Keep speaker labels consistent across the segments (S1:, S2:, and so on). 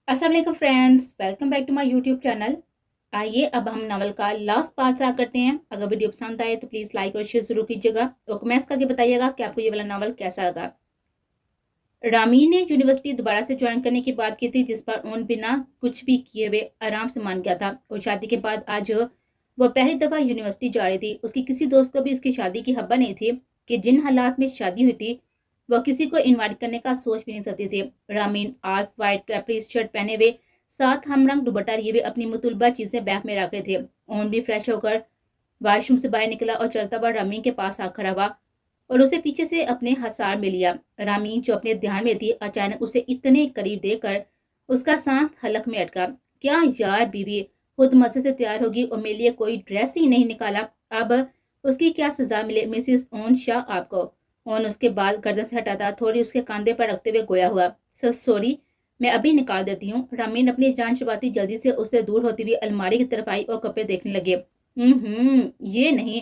S1: अस्सलाम वालेकुम friends, welcome back to my YouTube channel. आइए अब हम नावल का लास्ट पार्ट स्टार्ट करते हैं। अगर वीडियो पसंद आए तो प्लीज़ लाइक और शेयर जरूर कीजिएगा और कमेंट्स करके बताइएगा कि आपको ये वाला नावल कैसा लगा। रामी ने यूनिवर्सिटी दोबारा से ज्वाइन करने की बात की थी, जिस पर उन बिना कुछ भी किए हुए आराम से मान गया था। और शादी के बाद आज वो पहली दफ़ा यूनिवर्सिटी जा रही थी। उसकी किसी दोस्त को भी उसकी शादी की खबर नहीं थी कि जिन हालात में शादी हुई थी वह किसी को इनवाइट करने का सोच भी नहीं सकती थी। Ramin of white capri shirt पहने हुए साथ हमरंग दुपट्टा लिए हुए अपनी मुतलबा चीजें बैग में रख रहे थे। ओन भी फ्रेश होकर वॉशरूम से बाहर निकला और चलता हुआ रामीन के पास आ खड़ा हुआ और उसे पीछे से अपने हसार में लिया। रामीन जो अपने ध्यान में थी अचानक उसे इतने करीब देखकर उसका सांस हलक में अटका। क्या यार, बीवी खुद मजे से तैयार होगी और मेरे लिए कोई ड्रेस ही नहीं निकाला। अब उसकी क्या सजा मिले मिसिस ओन शाह आपको। ओन उसके बाल गर्दन से हटाता थोड़ी उसके कंधे पर रखते हुए गोया हुआ, सॉरी, मैं अभी निकाल देती हूँ। रामीन अपनी जान छुपाती जल्दी से उससे दूर होती हुई अलमारी की तरफ आई और कपड़े देखने लगे। ये नहीं।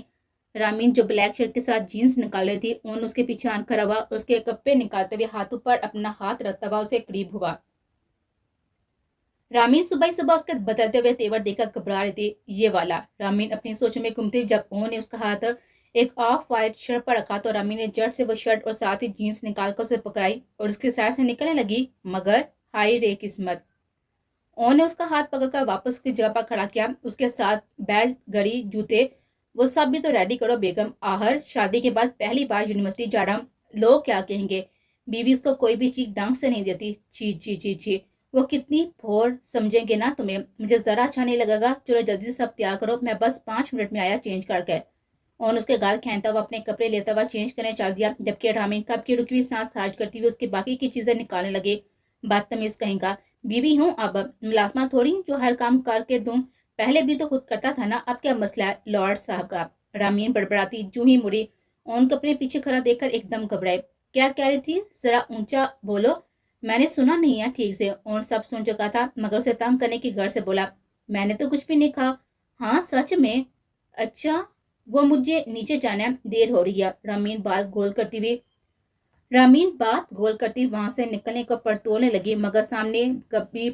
S1: रामीन जो ब्लैक शर्ट के साथ जीन्स निकाल रही थी, ओन उसके पीछे आन खड़ा हुआ और उसके कपड़े निकालते हुए हाथों पर अपना हाथ रखता हुआ उसे करीब हुआ। रामीन सुबह सुबह उसके बदलते हुए तेवर देखकर घबरा रही थी। ये वाला। रामीन अपनी सोचों में घूमती जब ओन ने उसका हाथ एक ऑफ वाइट शर्ट पर रखा तो रामीन ने झट से वो शर्ट और साथ ही जीन्स निकालकर उसे पकड़ाई और उसके साइड से निकलने लगी। मगर हाय रे किस्मत, ओन ने उसका हाथ पकड़कर वापस उसकी जगह पर खड़ा किया। उसके साथ बेल्ट, घड़ी, जूते, वो सब भी तो रेडी करो बेगम। आहर शादी के बाद पहली बार यूनिवर्सिटी जा रहा हूँ, लोग क्या कहेंगे। बीवी उसको कोई भी चीज ढंग से नहीं देती। ची ची ची ची, वो कितनी भोर समझेंगे ना तुम्हें। मुझे जरा अच्छा नहीं लगेगा। चलो जल्दी से सब तैयार करो, मैं बस 5 मिनट में आया चेंज करके। और उसके गाल खींचता हुआ अपने कपड़े लेता हुआ चेंज करने चल दिया, जबकि रामीन कब की रुकी हुई सांस खारिज करती हुई उसकी बाकी की चीजें निकालने लगे। बदतमीज कहेगा, बीवी हूँ अब मुलाजमा थोड़ी जो हर काम करके दूं। पहले भी तो खुद करता था ना, अब क्या मसला है लॉर्ड साहब का। रामीन बड़बड़ाती जूं ही मुड़ी। उनको अपने पीछे खड़ा देखकर एकदम घबराए। क्या कह रही थी, जरा ऊंचा बोलो, मैंने सुना नहीं है ठीक से। और सब सुन चुका था मगर उसे तंग करने की घर से बोला, मैंने तो कुछ भी नहीं कहा। हाँ सच में। अच्छा, वो मुझे नीचे जाना है, देर हो रही है। रामीन बात गोल करती वहां से निकलने को परतोलने लगी मगर सामने कभी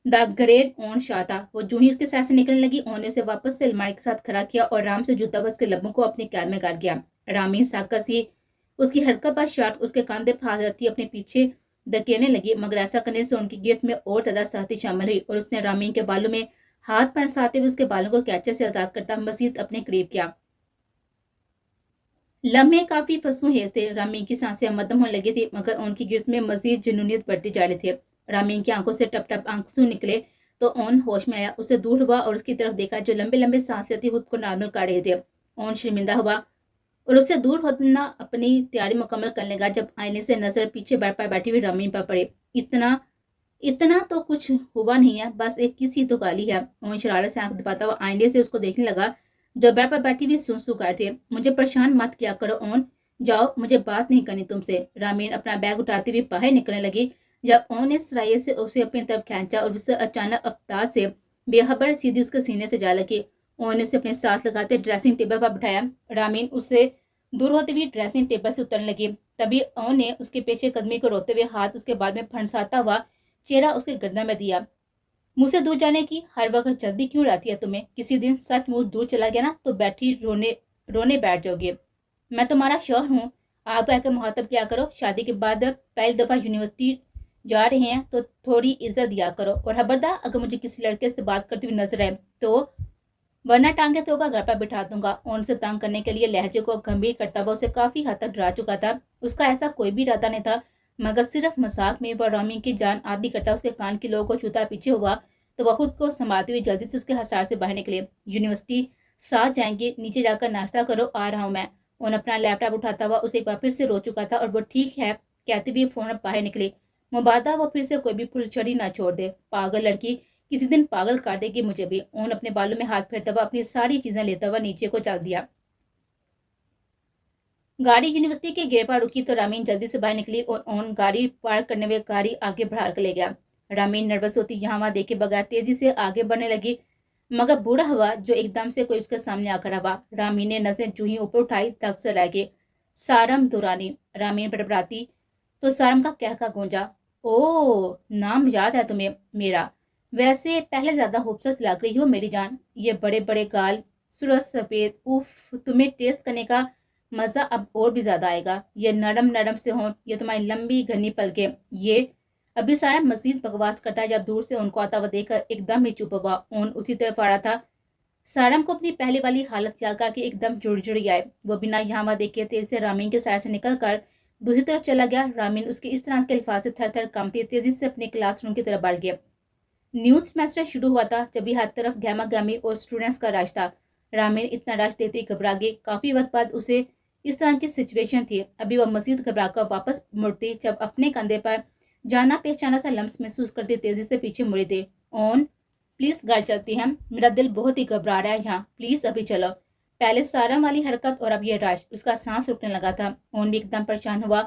S1: द ग्रेट ओन शाह था। वो जूं ही उसके साथ से निकलने लगी, ओन ने उसे वापस से अलमारी के साथ खड़ा किया और राम से जूता बस के लबों को अपने कैद में गाड़ गया। रामीन साका सी उसकी हरकत पर शर्ट उसके कांधे फाड़ जाती अपने पीछे धकेलने लगी, मगर ऐसा करने से उनकी गिरफ्त में और ज्यादा सहती शामिल हुई और उसने रामीन के बालों में हाथ फंसाते हुए उसके बालों को कैचर से आजाद करता मजीद अपने करीब किया। लम्हे काफी फंसू है थे। रामीन की सांसें मद्धम होने लगी थी मगर उनकी गिरफ्त में मजीद जुनूनियत बढ़ती जा रही थी। रामीन की आंखों से टप टप आंसू निकले तो ओन होश में आया। उसे दूर हुआ और उसकी तरफ देखा जो लंबे लंबे सांस लेती खुद को नॉर्मल कर रहे थे। ओन शर्मिंदा हुआ और उससे दूर होना अपनी तैयारी मुकम्मल करने लगा जब आईने से नजर पीछे बैठ पर बैठी हुई रामीन पर पड़े। इतना इतना तो कुछ हुआ नहीं है, बस एक किसी तो गाली है। ओन शरारत से आंख दबाता हुआ आईने से उसको देखने लगा जो बेड पर बैठी हुई सुसु कर थे। मुझे परेशान मत किया करो ओन, जाओ, मुझे बात नहीं करनी तुमसे। रामीन अपना बैग उठाती हुई बाहर निकलने लगी जब ओन ने सराय से उसे अपनी तरफ खींचा और उससे अचानक अवतार से बेखबर सीधी उसके सीने से जा लगी। ओन ने उसे अपने साथ लगाते ड्रेसिंग टेबल पर बिठाया। रामीन उससे दूर होते हुए ड्रेसिंग टेबल से उतरने लगी। तभी ओन ने उसके पेशे कदमी को रोते हुए हाथ उसके बाल में फंसाता हुआ चेहरा उसके गर्दन में दिया। मुझसे दूर जाने की हर वक्त जल्दी क्यों रहती है तुम्हें। किसी दिन सचमुच दूर चला गया ना तो बैठी रोने रोने बैठ जाओगे। मैं तुम्हारा शौहर हूँ, आप आकर मुहातब क्या करो। शादी के बाद पहली दफा यूनिवर्सिटी जा रहे हैं तो थोड़ी इज्जत दिया करो। और खबरदार अगर मुझे किसी लड़के से बात करती हुई नजर आए तो वरना टांगे तो घर पर बिठा दूंगा। और उनसे तंग करने के लिए लहजे को गंभीर करता हुआ उसे काफी हद तक डरा चुका था। उसका ऐसा कोई भी इरादा नहीं था मगर सिर्फ मजाक में वह रामी की जान आदि करता उसके कान के लोगों को छूता पीछे हुआ तो वह खुद को संभालते हुए जल्दी से उसके हसार से बाहर निकले। यूनिवर्सिटी साथ जाएंगे, नीचे जाकर नाश्ता करो, आ रहा हूँ मैं। और अपना लैपटॉप उठाता हुआ उसे एक बार फिर से रो चुका था और वो ठीक है कहते भी फोन बाहर निकले। मुबादा वो फिर से कोई भी फुलछड़ी ना छोड़ दे, पागल लड़की, किसी दिन पागल कर देगी मुझे भी। ओन अपने बालों में हाथ फेरता हुआ अपनी सारी चीजें लेता हुआ नीचे को चल दिया। गाड़ी यूनिवर्सिटी के गेट पर रुकी तो रामीन जल्दी से बाहर निकली और ओन गाड़ी पार्क करने में गाड़ी आगे बढ़ा कर ले गया। रामीन नर्वस होती यहाँ वहां देखे बगैर तेजी से आगे बढ़ने लगी मगर बूढ़ा हुआ जो एकदम से कोई उसके सामने आ खड़ा हुआ। रामीन ने नजरें जूं ही ऊपर उठाई तक से रह गए। सारम दुरानी। रामीन बड़बड़ाती तो सारम का क्या गूंजा, ओ, नाम याद है तुम्हें मेरा। वैसे पहले ज्यादा खूबसूरत लग रही हो मेरी जान। ये बड़े बड़े गाल, सूरज सफेद, उफ, तुम्हें टेस्ट करने का मजा अब और भी ज्यादा आएगा। ये नरम नरम से हों, ये तुम्हारी लंबी घनी पलके, ये। अभी सारा मजीद बकवास करता है जब दूर से उनको आता हुआ देखकर एकदम ही चुप हुआ। उन उसी तरफ आ रहा था। सारम को अपनी पहले वाली हालत याद करके एकदम जुड़ जुड़ आए। वो बिना यहाँ वहाँ देखे तेज से रामीन के साइड से निकल कर दूसरी तरफ चला गया। रामीन उसके इस तरह के अल्फाज से थर थर कांपती तेजी से अपने क्लासरूम की तरफ बढ़ गया। न्यूज सेमेस्टर शुरू हुआ था। जब भी हर तरफ गहमा गहमी और स्टूडेंट्स का रश था। रामीन इतना रश देते ही घबरा गई। काफी वक्त बाद उसे इस तरह की सिचुएशन थी। अभी वह मजीद घबरा कर वापस मुड़ती जब अपने कंधे पर जाना पहचाना सा लम्स महसूस करती तेजी से पीछे मुड़ी थी। ऑन प्लीज घर चलती हैं, मेरा दिल बहुत ही घबरा रहा है यहाँ, प्लीज अभी चलो। पहले सारंग वाली हरकत और अब ये रश, उसका सांस रुकने लगा था। ओन भी एकदम परेशान हुआ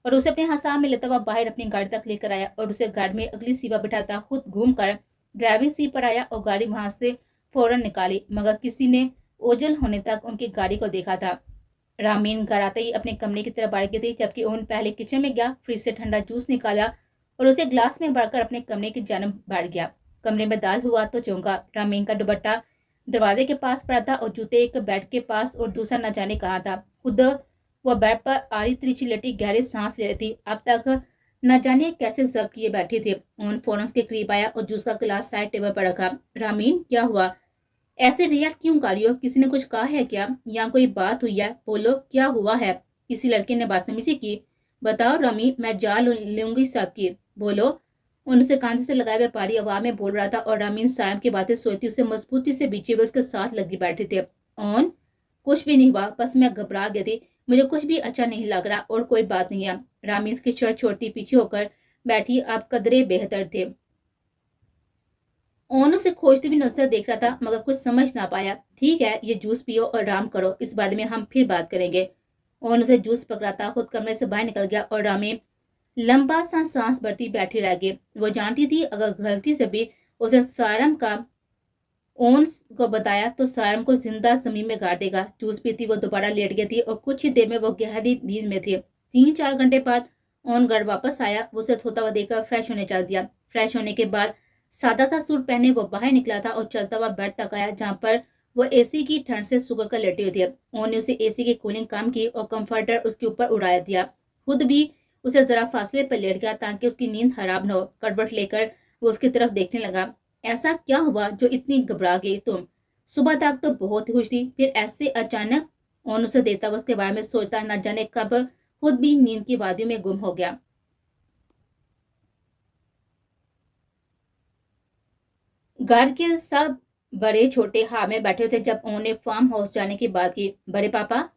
S1: और उसे अपने हसाम में लेता हुआ बाहर अपनी गाड़ी तक लेकर आया और उसे गाड़ी में अगली सीट पर बिठाता खुद घूम कर ड्राइविंग सीट पर आया और गाड़ी वहां से फौरन निकाली। मगर किसी ने ओझल होने तक उनकी गाड़ी को देखा था। रामीन घर आते ही अपने कमरे की तरफ बढ़ गई थी, जबकि ओन पहले किचन में गया, फ्रिज से ठंडा जूस निकाला और उसे ग्लास में भरकर अपने कमरे की जानब बढ़ गया। कमरे में दाल हुआ तो चौंका। रामीन का दुपट्टा दरवाजे के पास पड़ा था और जूते एक बेड के पास और दूसरा न जाने कहाँ था। खुद वह बेड पर आड़ी तिरछी लेटी गहरी सांस ले रही थी। अब तक न जाने कैसे जब्त किए बैठी थी। उन फौरन के करीब आया और जूस का गिलास साइड टेबल पर रखा। रामीन, क्या हुआ? ऐसे रिएक्ट क्यों कर रही हो? किसी ने कुछ कहा है क्या? या कोई बात हुई है? बोलो, क्या हुआ है? किसी लड़के ने बदतमीजी की? बताओ रमी, मैं जान लूंगी सबकी। बोलो, उनसे कांधे से लगाए व्यापारी आवाज में बोल रहा था और रामीन सारम की बातें सोचती उसे मजबूती से बीचे हुए उसके साथ लगी बैठे थे। ऑन कुछ भी नहीं हुआ, बस मैं घबरा गई थी, मुझे कुछ भी अच्छा नहीं लग रहा और कोई बात नहीं है। रामीन की शर्ट छोड़ती पीछे होकर बैठी, आप कदरे बेहतर थे। ओन उसे खोजती हुई नजर देख रहा था मगर कुछ समझ ना पाया। ठीक है, ये जूस पियो और आराम करो, इस बारे में हम फिर बात करेंगे। ओन उसे जूस पकड़ाता खुद कमरे से बाहर निकल गया और रामीन लंबा सा सांस भरती बैठी रह गई। वो जानती थी अगर गलती से भी उसे सारम का ओन को बताया तो सारम को जिंदा जमीन में गाड़ देगा। जूस पीती वो दोबारा लेट गई थी और कुछ ही देर में वो गहरी नींद में थी। 3-4 घंटे बाद ओन घर वापस आया। वो उसे सोता हुआ देखकर फ्रेश होने चल दिया। फ्रेश होने के बाद सादा सा सूट पहने वो बाहर निकला था और चलता हुआ बेड तक आया जहाँ पर वो एसी की ठंड से सुगड़ कर लेटी हुई थी। ओन ने उसे एसी की कूलिंग काम की और कंफर्टर उसके ऊपर उड़ाया दिया। खुद भी उसे जरा फासले पर लेट गया ताकि उसकी नींद खराब न हो। करवट लेकर वो उसकी तरफ देखने लगा। ऐसा क्या हुआ जो इतनी घबरा गई तुम? सुबह तक तो बहुत खुश थी, फिर ऐसे अचानक? ओन उसे देता हुआ उसके बारे में सोचता न जाने कब खुद भी नींद की वादियों में गुम हो गया। घर के सब बड़े छोटे हाँ में बैठे थे जब उन्होंने फार्म हाउस जाने की बात की। बड़े पापा,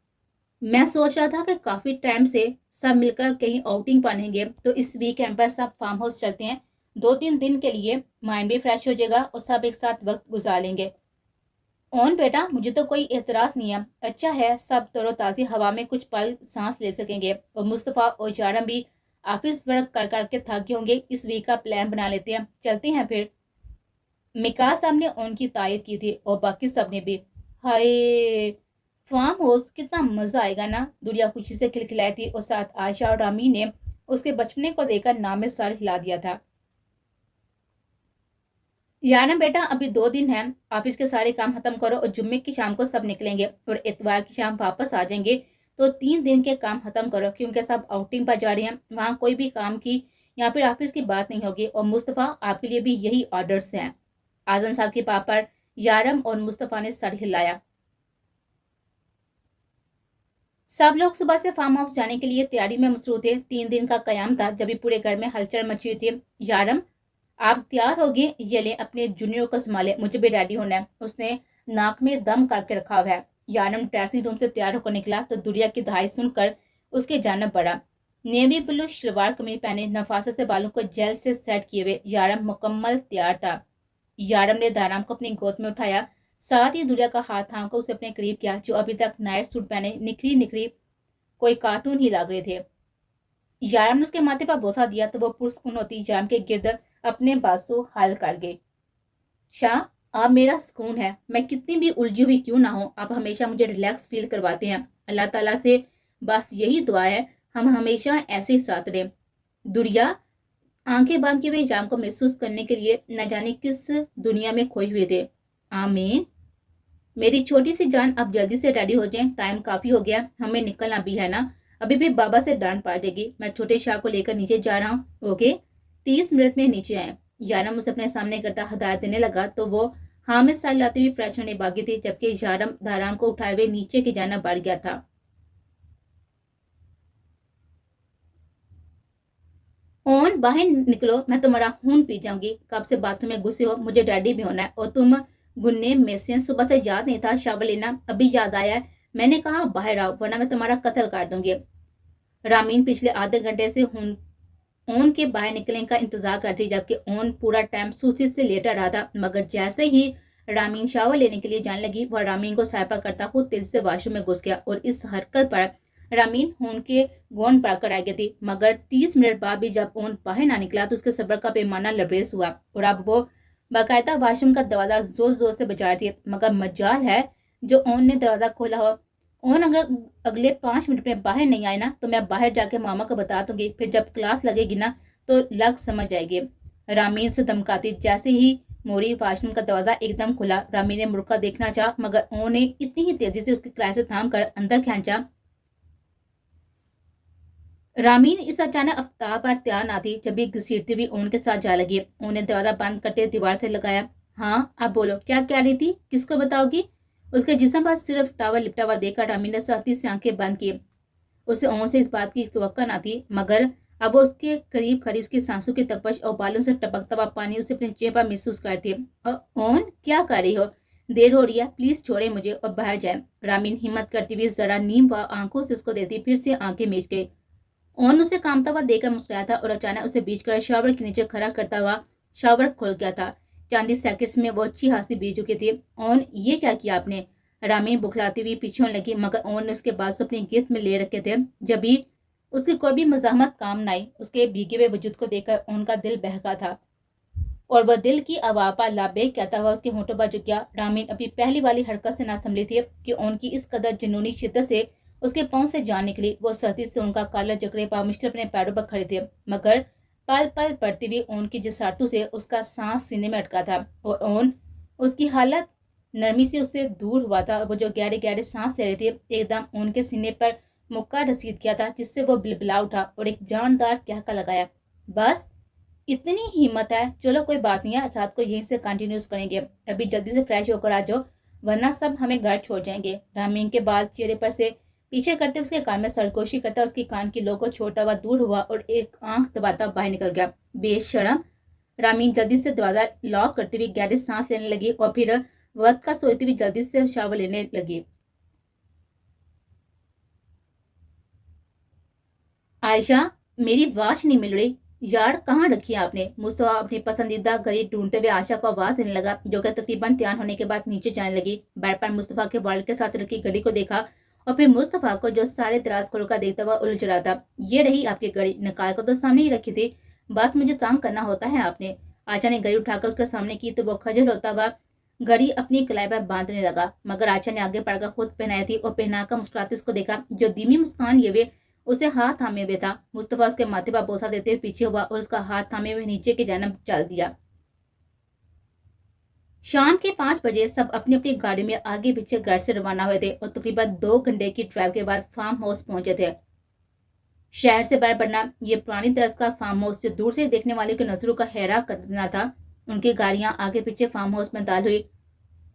S1: मैं सोच रहा था कि काफी टाइम से सब मिलकर कहीं आउटिंग बनेंगे तो इस वीकेंड पर सब फार्म हाउस चलते हैं। 2-3 दिन के लिए माइंड भी फ्रेश हो जाएगा और सब एक साथ वक्त गुजार लेंगे। ओन बेटा, मुझे तो कोई एतराज नहीं है। अच्छा है, सब तरोताजी हवा में कुछ पल सांस ले सकेंगे और मुस्तफ़ा और जारम भी ऑफिस वर्क कर करके थक गए होंगे। इस वीक का प्लान बना लेते हैं, चलते हैं फिर। मिका साहब ने उनकी तायद की थी और बाकी सब ने भी। हाय, फार्म हाउस कितना मजा आएगा ना। दुनिया खुशी से खिलखिलाई थी और साथ आयशा और रामी ने उसके बचपने को देखकर नाम में सर हिला दिया था। यार ना बेटा, अभी 2 दिन हैं, ऑफिस के सारे काम खत्म करो और जुम्मे की शाम को सब निकलेंगे और इतवार की शाम वापस आ जाएंगे। तो 3 दिन के काम खत्म करो क्योंकि सब आउटिंग पर जा रहे हैं। वहाँ कोई भी काम की या फिर ऑफिस की बात नहीं होगी। और मुस्तफ़ा, आपके लिए भी यही ऑर्डर्स हैं। आजम साहब के पाप पर यारम और मुस्तफ़ा ने सर हिलाया। सब लोग सुबह से फार्म हाउस जाने के लिए तैयारी में मसरूफ थे। 3 दिन का कयाम था जब भी पूरे घर में हलचल मची हुई थी। यारम, आप तैयार हो गए? ये ले अपने जूनियर को संभाले, मुझे भी रेडी होना है। उसने नाक में दम करके रखा हुआ है। यारम ड्रेसिंग रूम से तैयार होकर निकला तो दुनिया की दहाई सुनकर उसके जानब बढ़ा। नेवी ब्लू शलवार कमीज पहने नफासत से बालों को जेल से सेट किए हुए यारम मुकम्मल तैयार था। यारम ने दाराम को अपनी गोद में उठाया, साथ ही दुनिया का हाथ थाम कर उसे अपने करीब किया, जो अभी तक नाइट सूट पहने निखरी निखरी कोई कार्टून ही लग रहे थे। यारम ने उसके माथे पर बोसा दिया तो वो पुरस्कुन होती यारम के गिर्द अपने बाजू हाल कर गए। शाह, आप मेरा सुकून है। मैं कितनी भी उलझी हुई क्यों ना हो, आप हमेशा मुझे रिलैक्स फील करवाते हैं। अल्लाह ताला से बस यही दुआ है हम हमेशा ऐसे ही साथ रहें। दुरिया, आंखें बांध के वे जाम को महसूस करने के लिए न जाने किस दुनिया में खोए हुए थे। आमीन, मेरी छोटी सी जान, अब जल्दी से रेडी हो जाएं, टाइम काफी हो गया, हमें निकलना भी है ना। अभी भी बाबा से डांट पड़ जाएगी। मैं छोटे शाह को लेकर नीचे जा रहा हूँ। ओके, 30 मिनट में नीचे आए। यारम उसे अपने सामने करता हदायत देने लगा तो वो हाँ में साल लाते हुए फ्रेश होने भागी थी, जबकि यारम धाराम को उठाए हुए नीचे की जाना बढ़ गया था। ओन, बाहर निकलो, मैं तुम्हारा खून पी जाऊंगी। कब से बाथरूम में घुसे हो? मुझे डैडी भी होना है। और तुम गुन्ने मेसियन, सुबह से याद नहीं था शावर लेना, अभी याद आया है। मैंने कहा बाहर आओ वरना मैं तुम्हारा कत्ल कर दूंगी। रामीन पिछले आधे घंटे से ओन के बाहर निकलने का इंतजार करती, जबकि ओन पूरा टाइम सूसी से लेटा रहा था। मगर जैसे ही रामीन शावर लेने के लिए जाने लगी, वह रामीन को सहायता करता हुआ तेजी से वॉशरूम में घुस गया और इस हरकत पर रामीन ओन के गोंद पड़कर आ गई थी। मगर 30 मिनट बाद भी जब ओन बाहर ना निकला तो उसके सब्र का पैमाना लबरेज हुआ और अब वो बाकायदा वॉशरूम का दरवाजा जोर जोर से बजा रही थी। मगर मजाल है जो ओन ने दरवाजा खोला हो। ओन अगर अगले 5 मिनट में बाहर नहीं आए ना तो मैं बाहर जाके मामा को बता दूंगी, फिर जब क्लास लगेगी ना तो लग समझ आएगी। रामीन से धमकाती जैसे ही मोरी वॉशरूम का दरवाजा एकदम खुला। रामीन ने मुड़कर देखना चाहा, मगर ओन ने इतनी ही तेजी से उसकी क्लास से थाम कर अंदर खींचा। रामीन इस अचानक अफ्ताब पर तैयार ना थी, जब भी घसीटती हुई ओन के साथ जा लगी। ओन ने दरवाजा बंद करते दीवार से लगाया। हाँ अब बोलो, क्या कह रही थी, किसको बताओगी? उसके जिस्म पर सिर्फ टावल लिपटा हुआ देखकर रामीन ने सख्ती से आंखें बंद की। उसे ओन से इस बात की तवक्को न थी, मगर अब वो उसके करीब खड़ी उसकी सांसों की तपश और बालों से टपकता हुआ पानी उसे अपने चेहरे पर महसूस करती है। ओन, क्या कर रही हो? देर हो रही है, प्लीज छोड़े मुझे और बाहर जाए। रामीन हिम्मत करती हुई जरा नीम व आंखों से उसको देती फिर से आंखें मीच गई। ओन उसे कामता हुआ देखकर मुस्कुराया था और अचानक उसे बीच कर शावर के नीचे खड़ा करता हुआ शावर खुल गया था। चांदी सेकंड्स में वो अच्छी हंसी बीत चुकी थी। ओन, ये क्या किया आपने? रामीन बुखलाती हुई पीछे होने लगी, मगर ओन ने उसके बाजू अपनी गिरफ्त में ले रखे थे। जब भी उसकी कोई भी मज़ाहमत काम न आई, उसके भीगे हुए वजूद को देखकर उनका दिल बहका था और वह दिल की आवाज़ पर लाबेक कहता हुआ उसके होंठों पर झुक गया। रामीन अपनी पहली वाली हरकत से ना संभली थी कि उनकी इस कदर जुनूनी शिद्दत से उसके पांव से जान निकली। वो सर्दी से उनका काला जकड़े पा मुश्किल अपने पैरों पर खड़े थे, मगर पल पल पड़ती हुई उनकी जसारतों से उसका सांस सीने में अटका था और ओन उसकी हालत नरमी से उससे दूर हुआ था। वो जो गहरे गहरे सांस ले रही थी, एकदम उनके सीने पर मुक्का रसीद किया था, जिससे वो बिलबिला उठा और एक जानदार कहका लगाया, बस इतनी हिम्मत है? चलो कोई बात नहीं है, रात को यहीं से कंटिन्यूस करेंगे। अभी जल्दी से फ्रेश होकर आ जाओ वरना सब हमें घर छोड़ जाएंगे। रामीन के बाद चेहरे पर से पीछे करते उसके कान में सरगोशी करता उसकी कान की लो को छोड़ता हुआ दूर हुआ और एक आंख दबाता बाहर निकल गया। बेशरम। रामीन जल्दी से दरवाजा लॉक करते हुए गहरी सांस लेने लगी और फिर वक्त का सोचते हुए जल्दी से शावर लेने लगी। आयशा, मेरी वॉच नहीं मिल रही यार, कहाँ रखी है आपने? मुस्तफा अपनी पसंदीदा घड़ी ढूंढते हुए आशा को आवाज देने लगा, जो कि तकरीबन तैयार होने के बाद नीचे जाने लगी। बेड पर मुस्तफा के वॉलेट के साथ रखी घड़ी को देखा और फिर मुस्तफा को जो सारे दराज खोलकर देखता हुआ उलझ रहा था। ये रही आपकी घड़ी, निकाल कर तो सामने ही रखी थी, बस मुझे तंग करना होता है आपने। आशा ने घड़ी उठाकर उसके सामने की तो वो खजल होता हुआ घड़ी अपनी कलाई पर बांधने लगा, मगर आशा ने आगे बढ़कर खुद पहनाई थी और पहनाकर मुस्कुराते उसको देखा, जो धीमी मुस्कान लिए हुए उसे हाथ थामे हुए था। मुस्तफा उसके माथे पर बोसा देते हुए पीछे हुआ और उसका हाथ थामे हुए नीचे की जानब चल दिया। शाम के 5 बजे सब अपनी अपनी गाड़ी में आगे पीछे घर से रवाना हुए थे और तकरीबन 2 घंटे की ड्राइव के बाद फार्म हाउस पहुंचे थे। शहर से बाहर पड़ना ये पुरानी तर्ज का फार्म हाउस जो दूर से देखने वाले की नजरों का हैरान कर देना था। उनकी गाड़ियां आगे पीछे फार्म हाउस में दाल हुई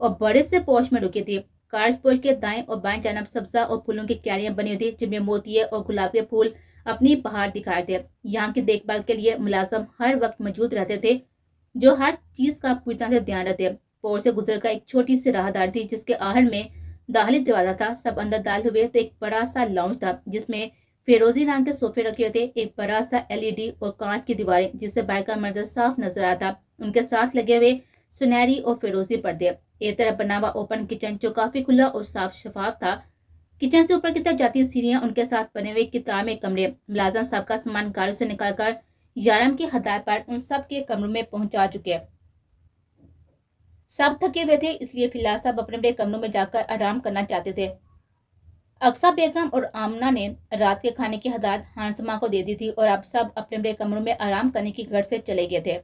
S1: और बड़े से पोर्च में रुकी थी। कार पोर्च के दाएं और बाएं जानब सब्जा और फूलों की क्यारियां बनी हुई थी, जिनमें मोतिये और गुलाब के फूल अपनी बहार दिखाए थे। यहाँ की देखभाल के लिए मुलाजम हर वक्त मौजूद रहते थे, जो हर चीज का पूरी तरह से ध्यान रखते। पोर्च से गुजरकर एक छोटी सी राहदार थी, जिसके आहर में दाखिली दरवाजा था। सब अंदर दाखिल हुए तो एक बड़ा सा लाउंज था, जिसमें फिरोजी रंग के सोफे रखे हुए थे। एक बड़ा सा LED और कांच की दीवारें, जिससे बाहर का मंजर साफ नजर आता। उनके साथ लगे हुए सुनहरी और फिरोजी पर्दे। एक तरफ बना हुआ ओपन किचन जो काफी खुला और साफ शफाफ था। किचन से ऊपर की तरफ जाती सीढ़ियां, उनके साथ बने हुए किताब में कमरे। मुलाजम साहब का सामान गाड़ी से निकालकर यारम की हदायत पर उन सब के कमरों में पहुंचा चुके। सब थके हुए थे, इसलिए फिलहाल सब अपने अपने कमरों में जाकर आराम करना चाहते थे। अक्सा बेगम और आमना ने रात के खाने की हदायत हांसमा को दे दी थी और अब सब अपने अपने कमरों में आराम करने की घर से चले गए थे,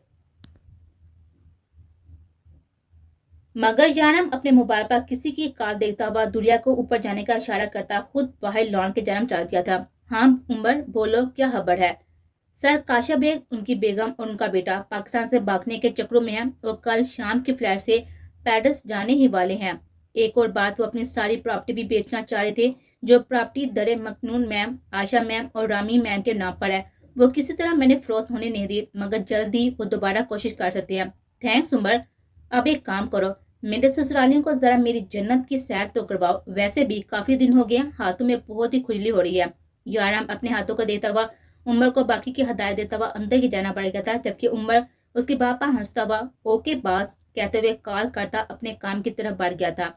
S1: मगर जानम अपने मोबाइल पर किसी की कॉल देखता हुआ दुनिया को ऊपर जाने का इशारा करता खुद बाहर लॉन के जन्म चल दिया था। हाँ उमर, बोलो क्या खबर है? सर, काशा बेग, उनकी बेगम और उनका बेटा पाकिस्तान से भागने के चक्रों में है। वो कल शाम की फ्लाइट से पेरिस जाने ही वाले हैं। एक और बात, वो अपनी सारी प्रॉपर्टी भी बेचना चाह रहे थे, जो प्रॉपर्टी दरे मखनून मैम, आशा मैम और रामी मैम के नाम पर है। वो किसी तरह मैंने फरोख्त होने नहीं दी, मगर जल्दी वो दोबारा कोशिश कर सकते हैं। थैंक्स उमर। अब एक काम करो, मेरे ससुरालियों को जरा मेरी जन्नत की सैर तो करवाओ। वैसे भी काफी दिन हो गए, हाथों में बहुत ही खुजली हो रही है। याराम अपने हाथों को देता हुआ उमर को बाकी की हदायत देता हुआ अंदर ही जाना पड़ेगा था, जबकि उमर उसके बाप पर हंसता हुआ ओके बास कहते हुए कॉल करता अपने काम की तरफ बढ़ गया था।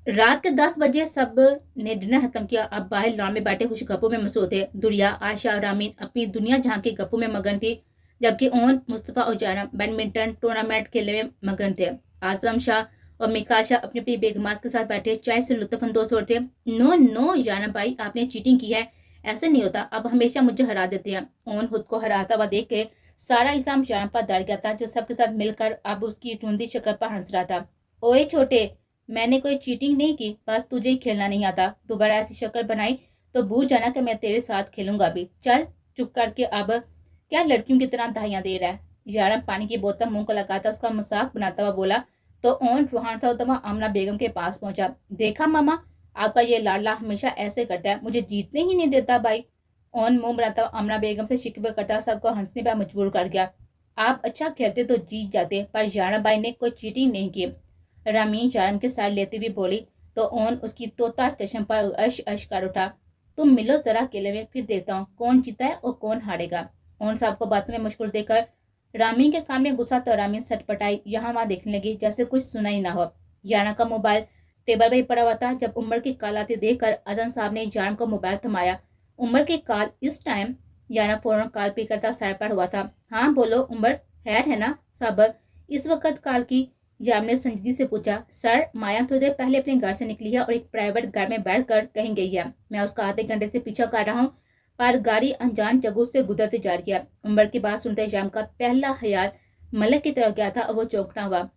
S1: रात के 10 बजे सब ने डिनर खत्म किया। अब बाहर लॉन में बैठे कुछ गप्पों में मसरूफ थे। दुरिया, आशा और रामीन अपनी दुनिया जहाँ के गप्पों में मगन थी, जबकि ओन, मुस्तफा और जानम बैडमिंटन टूर्नामेंट खेलने में मगन थे। आजम शाह और मिकाशा अपनी अपनी बेगमात के साथ बैठे चाय से लुत्फ अंदोज हो रहे थे। नो नो जानम भाई, आपने चीटिंग की है, ऐसे नहीं होता। अब हमेशा मुझे हरा देते हैं। ओन खुद को हराता हुआ देख के सारा इल्जाम जानम पर डर गया था, जो सबके साथ मिलकर अब उसकी टूंदी शक्ल पर हंस रहा था। ओए छोटे, मैंने कोई चीटिंग नहीं की, बस तुझे ही खेलना नहीं आता। दोबारा ऐसी शक्ल बनाई तो भूल जाना कि मैं तेरे साथ खेलूंगा भी। चल चुप करके, अब क्या लड़कियों की तरह दहाइयां दे रहा है? यारम पानी की बोतल मुंह को लगाता उसका मजाक बनाता हुआ बोला तो ओन रूहान सा होता हुआ आमना बेगम के पास पहुंचा। देखा मामा, आपका ये लाडला हमेशा ऐसे करता है, मुझे जीतने ही नहीं देता भाई। ओन मुंह बनाता हुआ आमना बेगम से शिकवे करता सबको हंसने पर मजबूर कर गया। आप अच्छा खेलते तो जीत जाते, पर यारा भाई ने कोई चीटिंग नहीं की। रामीन चारम के साथ लेती हुई बोली तो ओन उसकी तोता चश्म पर अश अश कर उठा। तुम मिलो जरा अकेले में, फिर देखता हूँ कौन जीता है और कौन हारेगा। ओन साहब को बातों में मुश्किल देकर रामीन के कान में गुस्सा तो रामीन सटपटाई यहाँ वहां देखने लगी जैसे कुछ सुना ही ना हो। याना का मोबाइल टेबल पर ही पड़ा हुआ था। जब उमर की कॉल आती देखकर अजन साहब ने यान को मोबाइल थमाया। उमर की कॉल इस टाइम याना फौरन कॉल पे करता सर पर हुआ था। हाँ बोलो उमर, है ना साहब? इस वक्त कॉल की जाम ने संजीदी से पूछा। सर, माया थोड़ी देर पहले अपने घर से निकली है और एक प्राइवेट गाड़ी में बैठकर कहीं गई है। मैं उसका आधे घंटे से पीछा कर रहा हूँ, पर गाड़ी अनजान जगह से गुजरती जा रही है। उमर की बात सुनते जाम का पहला ख्याल मलक की तरफ गया था और वो चौंकना हुआ।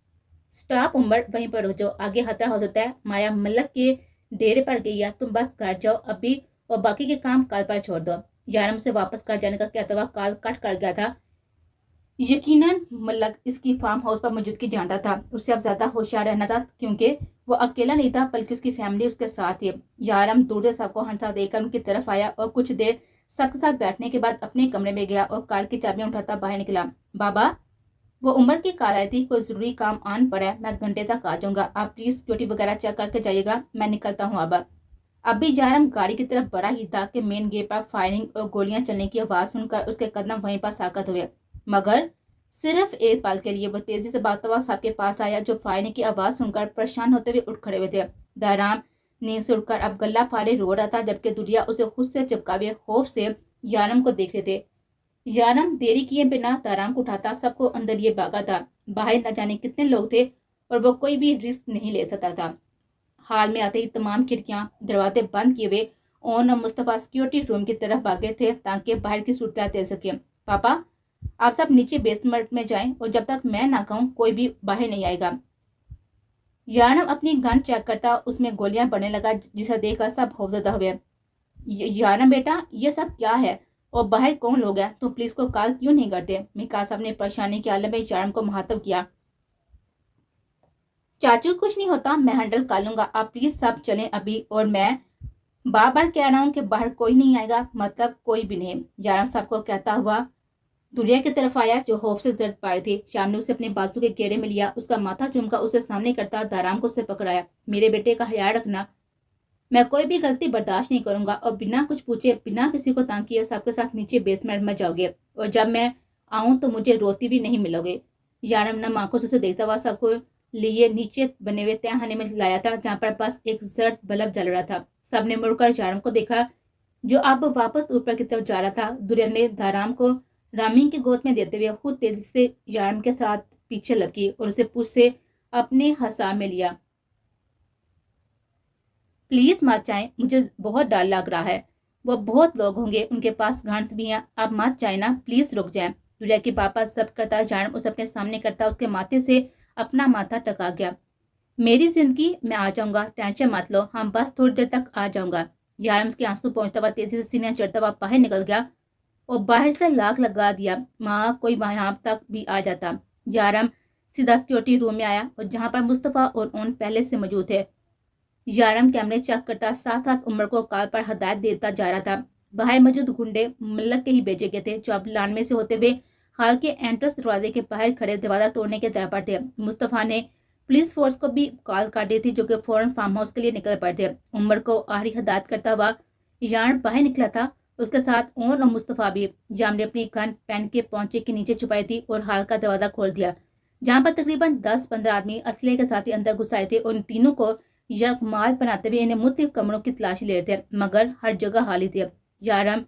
S1: स्टॉप उमर, वहीं पर रुक जाओ, आगे खतरा हो सकता है। माया मलक के डेरे पर गई है, तुम बस घर जाओ अभी और बाकी के काम कल पर छोड़ दो। यारम से वापस कर जाने का कहता हुआ कॉल कट कर गया था। यकीनन मलक इसकी फार्म हाउस पर मौजूदगी जानता था। उसे अब ज्यादा होशियार रहना था, क्योंकि वो अकेला नहीं था बल्कि उसकी फैमिली उसके साथ थी। यारम दूर से सबको हंसता देखकर उनकी तरफ आया और कुछ देर सबके साथ बैठने के बाद अपने कमरे में गया और कार की चाबियां उठाता बाहर निकला। बाबा, वो उमर की कार आई थी, कोई जरूरी काम आन पड़ा है, मैं घंटे तक आ जाऊंगा, आप प्लीज सिक्योरिटी वगैरह चेक करके जाइएगा, मैं निकलता हूँ। अब अभी यारम गाड़ी की तरफ बढ़ा ही था कि मेन गेट पर फायरिंग और गोलियां चलने की आवाज सुनकर उसके कदम वहीं पर साकत हुए। मगर सिर्फ एक पल के लिए वो तेजी से भागता हुआ सबके पास आया, जो फायरिंग की आवाज सुनकर परेशान होते हुए उठ खड़े हुए थे। दहराम नींद से उठकर अब गला फाड़े रो रहा था, जबकि दुरिया उसे खुद से चिपका हुए खौफ से यारम को देख रहे थे। यारम देरी किए बिना दहराम को उठाता सबको अंदर लिए भागा था। बाहर न जाने कितने लोग थे और वो कोई भी रिस्क नहीं ले सकता था। हाल में आते ही तमाम खिड़कियां दरवाजे बंद किए हुए ओन और मुस्तफा सिक्योरिटी रूम की तरफ भागे थे, ताकि बाहर की सूरत दे सके। पापा, आप सब नीचे बेसमेंट में जाएं और जब तक मैं ना कहूं कोई भी बाहर नहीं आएगा। यारम अपनी गन चेक करता उसमें गोलियां पड़ने लगा, जिसे देखकर सब खौफजदा हुए। यारम बेटा, ये सब क्या है और बाहर कौन लोग हैं? तुम पुलिस को कॉल क्यों नहीं करते? मिका साहब ने परेशानी के आलम में यारम को मुखातब किया। चाचू, कुछ नहीं होता, मैं हैंडल कर लूंगा, आप प्लीज सब चलें अभी, और मैं बार बार कह रहा हूँ कि बाहर कोई नहीं आएगा, मतलब कोई भी नहीं। यारम साहब को कहता हुआ दुनिया की तरफ आया, जो खौफ से जर्द पा रही थी। शाम ने उसे अपने बाजू के घेरे में लिया, उसका माथा चुमका उसे सामने करता दाराम को उसे पकड़ाया। मेरे बेटे का ख्याल रखना, मैं कोई भी गलती बर्दाश्त नहीं करूंगा और बिना कुछ पूछे, बिना किसी को तंग किए सबके साथ नीचे बेसमेंट में जाओगे और जब मैं आऊं तो मुझे रोती भी नहीं मिलोगे। यारम न आंखों से देखता हुआ सबको लिए नीचे बने हुए तहखाने में लाया था, जहाँ पर बस एक जर्द बल्ब जल रहा था। सबने मुड़कर यारम को देखा, जो अब वापस ऊपर की तरफ जा रहा था। दुरिया ने दाराम को रामीन की गोद में देते हुए खुद तेजी से यारम के साथ पीछे लगी और उसे पूछ से अपने हसा में लिया। प्लीज मत जाएं, मुझे बहुत डर लग रहा है। वो बहुत लोग होंगे, उनके पास गन्स भी हैं, आप मत जाए ना, प्लीज रुक जाएं। दुरिया के पापा सब करता जानम उसे अपने सामने करता उसके माथे से अपना माथा टका गया। मेरी जिंदगी मैं आ जाऊंगा, टेंशन मत लो, हम बस थोड़ी देर तक आ जाऊंगा। यारम के आंसू पहुंचता हुआ तेजी से सीने चढ़ता हुआ बाहर निकल गया और बाहर से लाख लगा दिया, माँ कोई वहां तक भी आ जाता। यारम सीधा सिक्योरिटी रूम में आया और जहां पर मुस्तफा और ओन पहले से मौजूद थे। यारम कैमरे चेक करता, साथ साथ उमर को कॉल पर हदायत देता जा रहा था। बाहर मौजूद गुंडे मलक के ही भेजे गए थे, जो अब लानवे से होते हुए हाल के एंट्रेंस दरवाजे के बाहर खड़े दरवाजा तोड़ने के तरफ पर थे। मुस्तफा ने पुलिस फोर्स को भी कॉल कर दी थी, जो कि फौरन फार्म हाउस के लिए निकल पड़े थे। उमर को आखिरी हदायत करता हुआ यान बाहर निकला था, उसके साथ ओन और मुस्तफा भी। जाम ने अपनी गन पेन के पौंचे के नीचे छुपाई थी और हाल का दरवाजा खोल दिया, जहां पर तकरीबन 10-15 आदमी असले के साथ ही अंदर घुस आए थे और इन तीनों को यरमाल बनाते हुए इन्हें मुख्तलिफ कमरों की तलाशी ले रहे थे, मगर हर जगह खाली थे। यारम,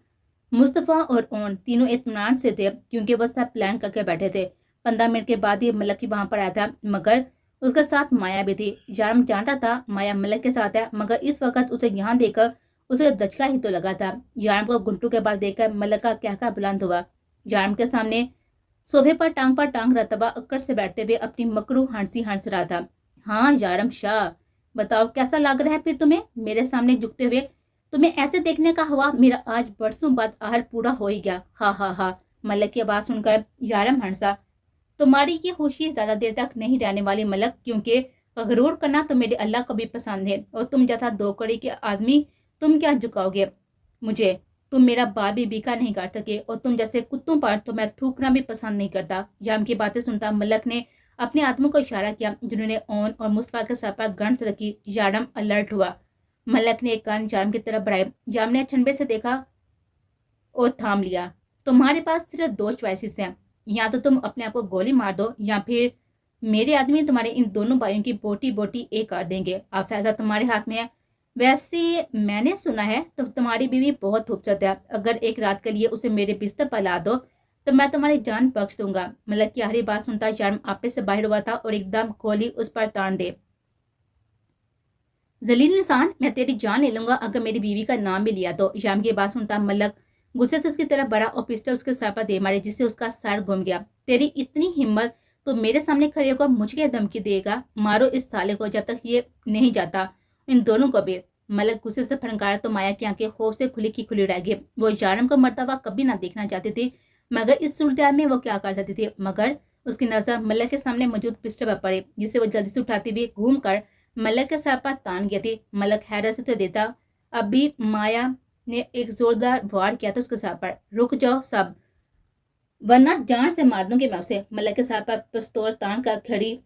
S1: मुस्तफा और ओन तीनों इत्मीनान से थे, क्योंकि वह सब प्लान करके बैठे थे। 15 मिनट के बाद ही मलक ही वहां पर आया था, मगर उसके साथ माया भी थी। यारम जानता था माया मलक के साथ है, मगर इस वक्त उसे यहाँ देखकर उसे दचका ही तो लगा था। यारम को घुंटू के बाल देखकर मलक का क्या बुलंद हुआ। यारम के सामने सोफे पर टांग रतबा अक्कड़ से बैठते हुए अपनी मकरू हंसी हंस रहा था। हाँ यारम शाह, बताओ कैसा लग रहा है फिर तुम्हें मेरे सामने झुकते हुए? तुम्हें ऐसे देखने का हुआ मेरा आज बरसों बाद आहर पूरा हो ही गया। हा हा हा। मलक की आवाज सुनकर यारम हंसा। तुम्हारी ये खुशी ज्यादा देर तक नहीं रहने वाली मलक, क्योंकि गरूर करना तो मेरे अल्लाह को भी पसंद है, और तुम जैसा दो कड़ी के आदमी तुम क्या झुकाओगे मुझे? तुम मेरा बाल भी बीका नहीं कर सके, और तुम जैसे कुत्तों पर तो मैं थूकना भी पसंद नहीं करता। यारम की बातें सुनता मलक ने अपने आदमों को इशारा किया, जिन्होंने ओन और मुस्तफा के सर पर गन रखी। यारम अलर्ट हुआ। मलक ने एक कान यारम की तरफ बढ़ाए। यारम ने अचंभे से देखा और थाम लिया। तुम्हारे पास सिर्फ दो चॉइसेस हैं, या तो तुम अपने आप को गोली मार दो, या फिर मेरे आदमी तुम्हारे इन दोनों भाइयों की बोटी बोटी एक कर देंगे। अब फैसला तुम्हारे हाथ में है। वैसे मैंने सुना है तो तुम्हारी बीवी बहुत खूबसूरत है, अगर एक रात के लिए उसे मेरे बिस्तर पर ला दो तो मैं तुम्हारी जान बख्श दूंगा। मलक की हरी बात सुनता यारम आपे से बाहर हुआ था और एकदम गोली उस पर तान दे। जलील इंसान, मैं तेरी जान ले लूंगा अगर मेरी बीवी का नाम भी लिया तो। यारम की बात सुनता मलक गुस्से से उसकी तरफ बढ़ा और पिस्टल उसके सर पर दे मारे, जिससे उसका सर घूम गया। तेरी इतनी हिम्मत तो मेरे सामने खड़े होकर मुझे धमकी देगा? मारो इस साले को जब तक ये नहीं जाता, इन दोनों को भी। मलक गुस्से से फनकारा तो माया की आंखें खौफ से खुली की खुली रह गई। वो यारम को मरता हुआ कभी ना देखना चाहती थी, मगर इस सूरत में वो क्या कर सकती थी? मगर उसकी नजर मलक के सामने मौजूद पिस्टल पर पड़ी, जिसे वो जल्दी से उठाती हुई घूम कर मलक के सर पर तान गई थी। मलक हैरत से देता अभी माया ने एक जोरदार वार किया था उसके सर पर। रुक जाओ सब, वरना जान से मार दूंगी मैं उसे। मलक के सर पर पिस्तौल तान कर खड़ी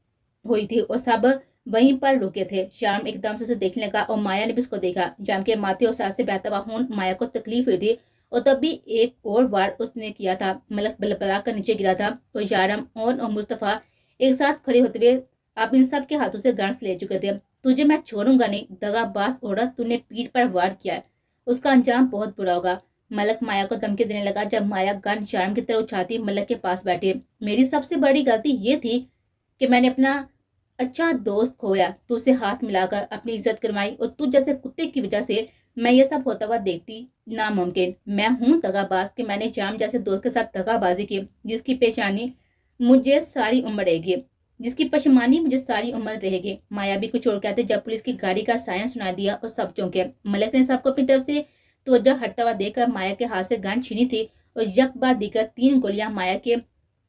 S1: हुई थी और सब वहीं पर रुके थे। शाम एकदम से उसे देखने लगा और माया ने भी उसको देखा। जाम के माथे और सर से बहता हुआ खून माया को तकलीफ हुई थी, और तब भी एक और वार उसने किया था। मलक बलबला कर नीचे गिरा था और यारम और मुस्तफा एक साथ खड़े होते हुए अब इन सब के हाथों से गन्स ले चुके थे। तुझे मैं छोड़ूंगा नहीं, दगाबाज औरत, तूने पीठ पर वार किया है, उसका अंजाम बहुत बुरा होगा। मलक माया को धमकी देने लगा। जब माया गन शाम की तरह उछाती मलक के पास बैठी। मेरी सबसे बड़ी गलती ये थी कि मैंने अपना अच्छा दोस्त खोया, तू उसे हाथ मिलाकर अपनी इज्जत करवाई, और तू जैसे कुत्ते की वजह से मैं ये सब होता हुआ देखती नामुमकिन। मैं हूँ दगाबाज कि मैंने जाम जैसे दोस्त के साथ दगाबाजी की, जिसकी पेशानी मुझे सारी उम्र रहेगी, जिसकी पशमानी मुझे सारी उम्र रहेगी। माया भी कुछ और कहते जब पुलिस की गाड़ी का सायन सुना दिया और सब चौंके। मलक ने सबको अपनी तरफ से तवज्जो हटता हुआ देखकर माया के हाथ से गन छीनी थी और यक बाद देकर 3 गोलियां माया के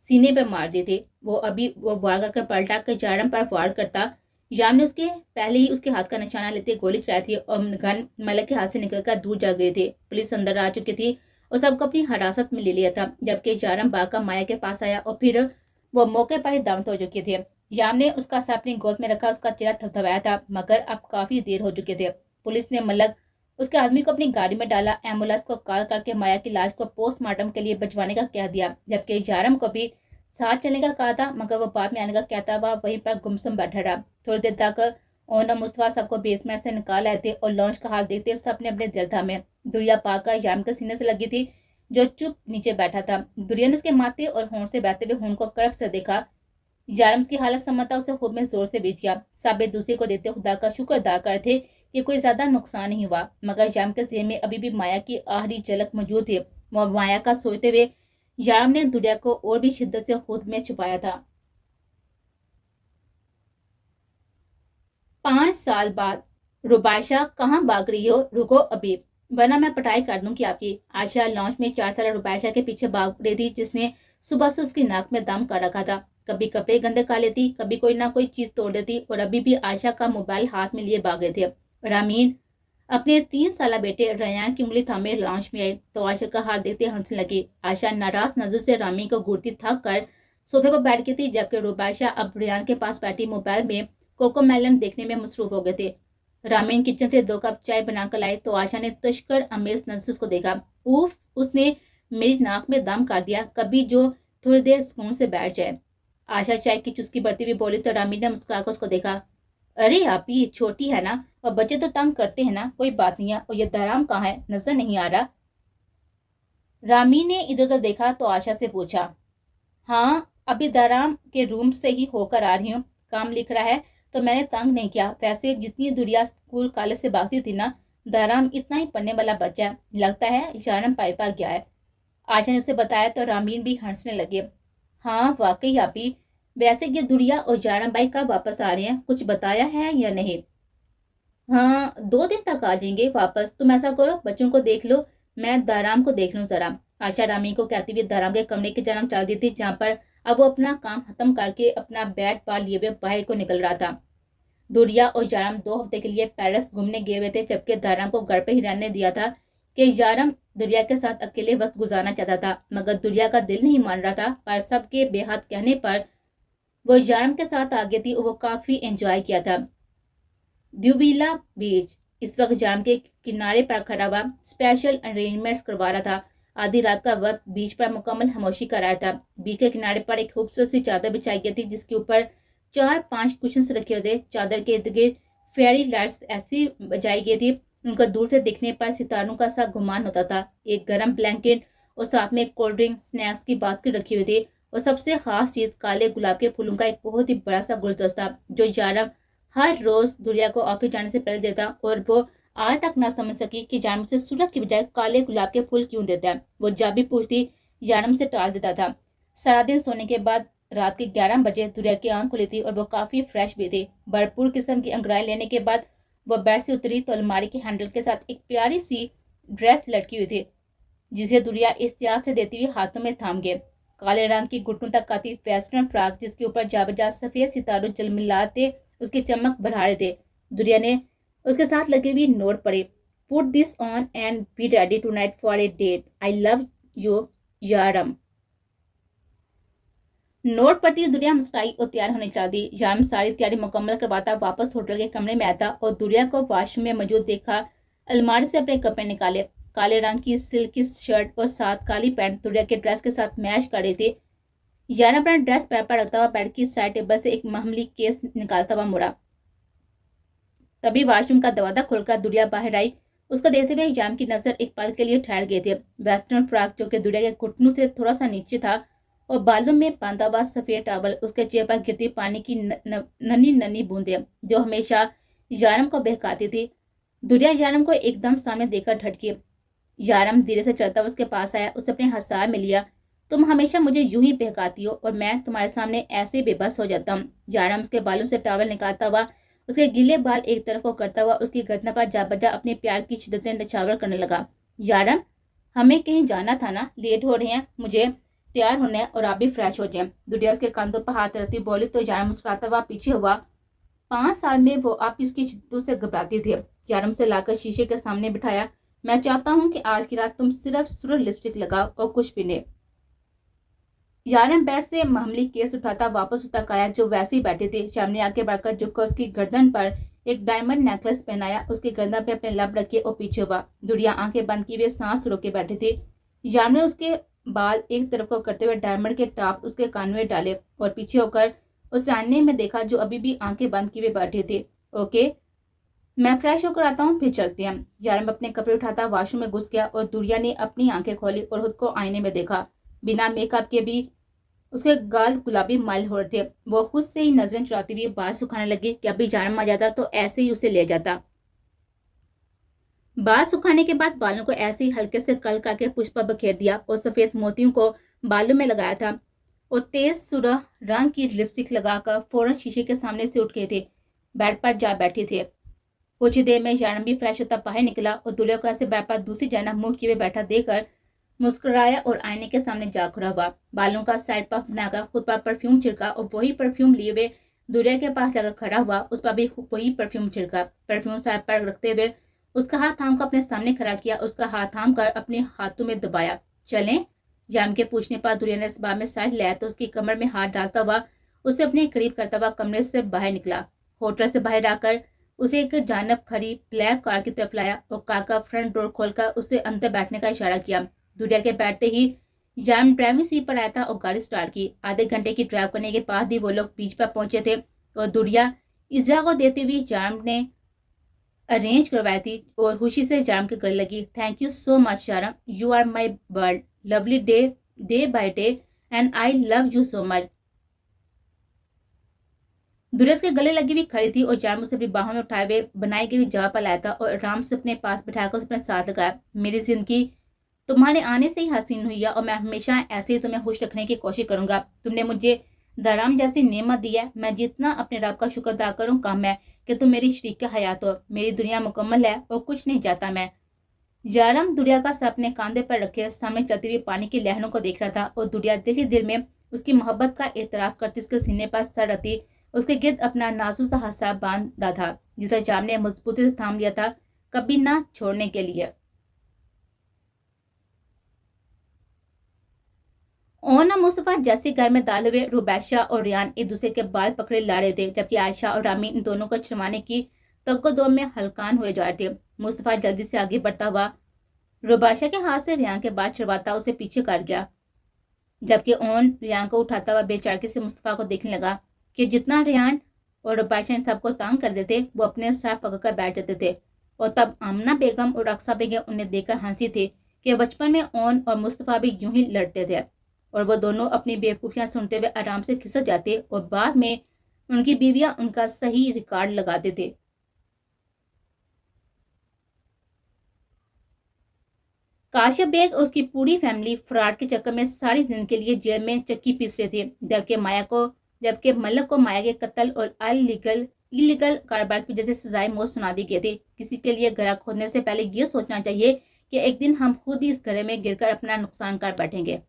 S1: सीने पर मार दी थी। वो वार करके पलटा कर यारम पर वार करता। यारम ने उसके पहले ही उसके हाथ का निशाना लेते गोली चलाई थी और गन मलक के हाथ से निकलकर दूर जा गई थी। पुलिस अंदर आ चुकी थी और सबको अपनी हिरासत में ले लिया था, जबकि यारम भागकर माया के पास आया और फिर वो मौके पर ही दम हो चुकी थी। यारम ने उसका सर अपनी गोद में रखा, उसका चेहरा थपथपाया था, मगर अब काफी देर हो चुके थे। पुलिस ने मलक उसके आदमी को अपनी गाड़ी में डाला, एम्बुलेंस को कॉल करके माया की लाश को पोस्टमार्टम के लिए भिजवाने का कह दिया, जबकि यारम को भी साथ चलने का कहा था, मगर वो बाद में आने का कहता हुआ वहीं पर गुमसुम बैठा रहा। थोड़ी देर तक ओनर मुस्तफा सबको बेसमेंट से निकाल आए थे और लॉन्च का हाल देखते सब ने अपने दिलथा में। दुरिया पाकर यारम के सीने से लगी थी, जो चुप नीचे बैठा था। दुरिया ने उसके माथे और होंठ से बहते हुए खून को कड़प से देखा। यारम की हालत समझता उसे खूब में जोर से बीत गया। सब एक दूसरे को देते खुदा का शुक्र अदा करे थे کہ کوئی زیادہ نقصان نہیں ہوا، مگر یارم کے ذہن میں ابھی بھی مایا کی آخری جھلک موجود تھی۔ وہ مایا کا سوچتے ہوئے یارم نے دنیا کو اور بھی شدت سے خود میں چھپایا تھا۔ 5 سال بعد روباشا کہاں بھاگ رہی ہو؟ رکو ابھی، ورنہ میں پٹائی کر دوں گی آپ کی۔ عائشہ لانچ میں 4 سالہ روباشا کے پیچھے بھاگ رہی تھی، جس نے صبح سے اس کی ناک میں دم کر رکھا تھا۔ کبھی کپڑے گندے کر لیتی، کبھی کوئی نہ کوئی چیز توڑ دیتی، اور ابھی بھی عائشہ کا موبائل ہاتھ میں لیے بھاگ رہے تھے۔ رامین اپنے 3 سالہ بیٹے ریان کی انگلی تھامے لانچ میں آئی تو عائشہ کا حال دیکھتے ہنسنے لگی۔ عائشہ ناراض نظر سے رامین کو گھورتی تھک کر صوفے پر بیٹھ گئی تھی، جبکہ روباشا اب ریان کے پاس بیٹھی موبائل میں کوکو میلن دیکھنے میں مصروف ہو گئے تھے۔ رامین کچن سے 2 کپ چائے بنا کر لائے تو عائشہ نے تشکر امیز نظر سے اس کو دیکھا۔ اوف، اس نے میری ناک میں دم کر دیا، کبھی جو تھوڑی دیر سکون سے بیٹھ جائے۔ عائشہ چائے کی چسکی بڑھتی ہوئی بولی تو رامین نے مسکرا کر اس کو دیکھا۔ ارے آپ یہ چھوٹی ہے نا، اور بچے تو تنگ کرتے ہیں نا، کوئی بات نہیں ہے۔ اور یہ دارام کہاں ہے؟ نظر نہیں آ رہا۔ رامین نے ادھر ادھر دیکھا تو عائشہ سے پوچھا۔ ہاں، ابھی دارام کے روم سے ہی ہو کر آ رہی ہوں، کام لکھ رہا ہے تو میں نے تنگ نہیں کیا۔ ویسے جتنی دنیا اسکول کالج سے بھاگتی تھی نا، دارام اتنا ہی پڑھنے والا بچہ ہے، لگتا ہے یارم پائپا گیا ہے۔ عائشہ نے اسے بتایا تو رامین بھی ہنسنے لگے۔ ہاں واقعی آپی، ویسے یہ دھڑیا اور یارم بھائی کب واپس آ رہے ہیں؟ کچھ بتایا ہے یا نہیں؟ ہاں 2 دن تک آ جائیں گے واپس۔ تم ایسا کرو، بچوں کو دیکھ لو، میں دارام کو دیکھ لوں ذرا۔ عائشہ رامین کو کہتی ہوئے دارام کے کمرے کی جانب چل دی تھی، جہاں پر اب وہ اپنا کام ختم کر کے اپنا بیٹ بال لیے ہوئے باہر کو نکل رہا تھا۔ دھڑیا اور یارم 2 ہفتے کے لیے پیرس گھومنے گئے ہوئے تھے، جبکہ دارام کو گھر پہ ہی رہنے دیا تھا کہ یارم دھڑیا کے ساتھ اکیلے وقت گزارنا چاہتا تھا، مگر دھڑیا کا دل نہیں مان رہا تھا۔ پر سب کے بے حد کہنے پر وہ یارم کے ساتھ آ گئی تھی اور وہ کافی انجوائے کیا تھا۔ دیوبیلا بیچ اس وقت یارم کے کنارے پر کھڑا ہوا اسپیشل ارینجمنٹ کروا رہا تھا۔ آدھی رات کا وقت بیچ پر مکمل خاموشی کا رہا تھا۔ بیچ کے کنارے پر ایک خوبصورت سی چادر بچھائی گئی تھی، جس کے اوپر 4-5 کشنز رکھے ہوئے تھے۔ چادر کے ارد گرد فیری لائٹس ایسی بجائی گئی تھی ان کو دور سے دیکھنے پر ستاروں کا سا گمان ہوتا تھا۔ ایک گرم بلینکٹ اور ساتھ میں کولڈ ڈرنک سنیکس کی باسکٹ رکھی ہوئی تھی، اور سب سے خاص چیز کالے گلاب کے پھولوں کا ایک بہت ہی بڑا سا گلدستہ، جو یارم ہر روز دھڑیا کو آفس جانے سے پہلے دیتا، اور وہ آج تک نہ سمجھ سکی کہ یارم سے سرخ کی بجائے کالے گلاب کے پھول کیوں دیتا ہے۔ وہ جب بھی پوچھتی یارم سے ٹال دیتا تھا۔ سارا دن سونے کے بعد رات کے 11 بجے دھڑیا کی آنکھ کھلی تھی اور وہ کافی فریش بھی تھی۔ بھرپور قسم کی انگڑائی لینے کے بعد وہ بیڈ سے اتری تو الماری کے ہینڈل کے ساتھ ایک پیاری سی ڈریس لٹکی ہوئی تھی، جسے دھڑیا احتیاط سے دیتی ہوئی ہاتھوں میں تھام گئے۔ کالے رنگ کی گھٹنوں تک آتی ویسٹرن فراک، جس کے اوپر جا بجا سفید ستاروں جلملاتے اس کی چمک بڑھا رہے تھے۔ دھڑیا نے اس کے ساتھ لگی ہوئی نوٹ پڑھی۔ Put this on and be ready tonight for a date. I love you, یارم۔ نوٹ پڑھتی ہوئی دھڑیا مسکرائی اور تیار ہونے چل دی۔ یارم ساری تیاری مکمل کرواتا واپس ہوٹل کے کمرے میں آتا اور دھڑیا کو واش روم میں موجود دیکھا الماری سے اپنے کپڑے نکالے۔ کالے رنگ کی سلکی شرٹ اور ساتھ کالی پینٹ دھڑیا کے ڈریس کے ساتھ میچ کر رہی تھی۔ یارم اپنا ڈریس پیر پر رکھتا ہوا بیڈ کی سائڈ ٹیبل سے ایک معمولی کیس نکالتا ہوا مڑا۔ تبھی واش روم کا دروازہ کھل کر دھڑیا باہر آئی۔ اس کو دیکھتے ہوئے یارم کی نظر ایک پل کے لیے ٹھہر گئی تھی۔ ویسٹرن فراک، جو کہ دھڑیا کے گھٹنوں سے تھوڑا سا نیچے تھا، اور بالوں میں باندھا ہوا سفید ٹاول، اس کے چہرے پر گرتی پانی کی ننھی ننھی بوندیں جو ہمیشہ یارم کو بہکاتی تھی۔ دھڑیا یارم کو ایک دم سامنے دیکھ کر ڈھٹکی۔ یارم دھیرے سے چلتا ہوا اس کے پاس آیا، اسے اپنے ہثار میں لیا۔ تم ہمیشہ مجھے یوں ہی بہکاتی ہو اور میں تمہارے سامنے ایسے ہی بے بس ہو جاتا ہوں۔ یارم اس کے بالوں سے ٹاول نکالتا ہوا اس کے گیلے بال ایک طرف کو کرتا ہوا اس کی گردن پر جا بجا اپنے پیار کی شدتیں نچھاور کرنے لگا۔ یارم، ہمیں کہیں جانا تھا نا، لیٹ ہو رہے ہیں، مجھے تیار ہونا ہے اور آپ بھی فریش ہو جائیں۔ دھڑیا اس کے کندھوں پر ہاتھ رکھتی بولی تو یارم مسکراتا ہوا پیچھے ہوا۔ 5 سال میں وہ آپ اس کی شدتوں سے گھبراتی تھی۔ یارم سے لا کر شیشے کے سامنے بٹھایا۔ میں چاہتا ہوں کہ آج کی رات تم صرف سرخ لپسٹک لگاؤ اور کچھ بھی نہیں۔ یارم بیڈ سے معمولی کیس اٹھاتا واپس تک آیا جو ویسے ہی بیٹھی تھی۔ یارم نے آگے بڑھ کر جھک کر اس کی گردن پر ایک ڈائمنڈ نیکلس پہنایا، اس کی گردن پہ اپنے لب رکھے اور پیچھے ہوا۔ دھڑیا آنکھیں بند کیے ہوئے سانس روکے بیٹھی تھی۔ یارم نے اس کے بال ایک طرف کو کرتے ہوئے ڈائمنڈ کے ٹاپ اس کے کان میں ڈالے اور پیچھے ہو کر اس آئینے میں دیکھا جو ابھی بھی آنکھیں بند کیے ہوئے بیٹھی تھی۔ اوکے، میں فریش ہو کر آتا ہوں، پھر چلتے ہیں۔ یارم اپنے کپڑے اٹھاتا واش روم میں گھس گیا اور دھڑیا نے اپنی آنکھیں کھولی اور خود کو آئینے میں دیکھا۔ بنا میک اپ کے بھی اس کے گال گلابی مائل ہو رہے تھے۔ وہ خود سے ہی نظریں چراتی ہوئی بال سکھانے لگی کہ ابھی یارم آ جاتا تو ایسے ہی اسے لے جاتا۔ बाल सुखाने के बाद बालों को ऐसे ही हल्के से कल करके पुष्पा बखेर दिया और सफेद मोतियों को बालों में लगाया था और तेज सुरह रंग की लिपस्टिक लगाकर फौरन शीशे के सामने से उठ गए थे। बेड पर जा बैठे थे। कुछ ही देर में जैनब भी फ्रेश होता बाहर निकला और दूल्हे को ऐसे बेड पर दूसरी जैनब मुंह किए बैठा देकर मुस्कुराया और आईने के सामने जा खड़ा हुआ। बालों का साइड पफ बनाकर खुद पर परफ्यूम छिड़का और वही परफ्यूम लिए हुए दूल्हे के पास जाकर खड़ा हुआ। उस पर भी वही परफ्यूम छिड़का। परफ्यूम साइड पर रखते हुए उसका हाथ थाम कर अपने सामने खड़ा किया। उसका हाथ थाम कर अपने हाथों में दबाया। चलें? जाम के पूछने पर दूल्हे ने इस बार में साइड लिया तो उसकी कमर में हाथ डालता हुआ उसे अपने करीब करता हुआ कमरे से बाहर निकला। होटल से बाहर आकर उसे एक जानब खड़ी ब्लैक कार की तरफ लाया और कार का फ्रंट डोर खोलकर उसे अंदर बैठने का इशारा किया। दूल्हे के बैठते ही जाम ड्राइविंग सीट पर आया था और गाड़ी स्टार्ट की। आधे घंटे की ड्राइव करने के बाद भी वो लोग बीच पर पहुंचे थे और दुड़िया इज़ा को देते हुए जाम ने अरेंज करवाई थी और खुशी से जाम के गले लगी। थैंक यू सो मच जाम, you are my world, lovely day by day and I love you so much. दुल्हन के गले लगी हुई खड़ी थी और जाम उसे अपनी बाहों में उठाए हुए बनाई गई जगह पर लाया था और आराम से अपने पास बिठाकर उसे अपने साथ लगाया। मेरी जिंदगी तुम्हारे आने से ही हसीन हुई है और मैं हमेशा ऐसे ही तुम्हें खुश रखने की कोशिश करूंगा। तुमने मुझे दराम जैसी नेमत दी है। मैं जितना अपने रब का शुक्र अदा करूं कम है कि तुम मेरी शरीक हयात हो। मेरी दुनिया मुकम्मल है और कुछ नहीं चाहता मैं। जारम दुनिया का सर अपने कांधे पर रखे सामने चलती हुई पानी की लहरों को देख रहा था और दुनिया दिल ही दिल में उसकी मोहब्बत का एतराफ करती उसके सीने पर सर रखती उसके गिर्द अपना नाजुक सा हाथ बांधा था जिसे जाम ने मजबूती से थाम लिया था, कभी ना छोड़ने के लिए। ओना मुस्तफा जैसे घर में दाल हुए रुबैशा और रियान एक दूसरे के बाल पकड़े ला रहे थे जबकि आयशा और रामी इन दोनों को शर्माने की तगो में हलकान हुए जा रहे थे। मुस्तफा जल्दी से आगे बढ़ता हुआ रुबैशा के हाथ से रियान के बाल छुड़वाता उसे पीछे कर गया जबकि ओन रियान को उठाता हुआ बेचारगी से मुस्तफा को देखने लगा कि जितना रियान और रुबैशा इन सबको तंग कर देते वो अपने सर पकड़कर बैठ जाते थे। और तब आमना बेगम और अक्सा बेगम उन्हें देखकर हंसी थी कि बचपन में ओन और मुस्तफा भी यूं ही लड़ते थे और वो दोनों अपनी बेवकूफियां सुनते हुए आराम से खिसक जाते और बाद में उनकी बीवियां उनका सही रिकॉर्ड लगाते थे। काशिफ बेग और उसकी पूरी फैमिली फ्रॉड के चक्कर में सारी जिंदगी के लिए जेल में चक्की पीस रहे थे जबकि मलक को माया के कत्ल और इलीगल कारोबार की वजह से सजाए मौत सुना दी गई थी। किसी के लिए गड्ढा खोदने से पहले ये सोचना चाहिए कि एक दिन हम खुद ही इस गड्ढे में गिरकर अपना नुकसान कर बैठेंगे।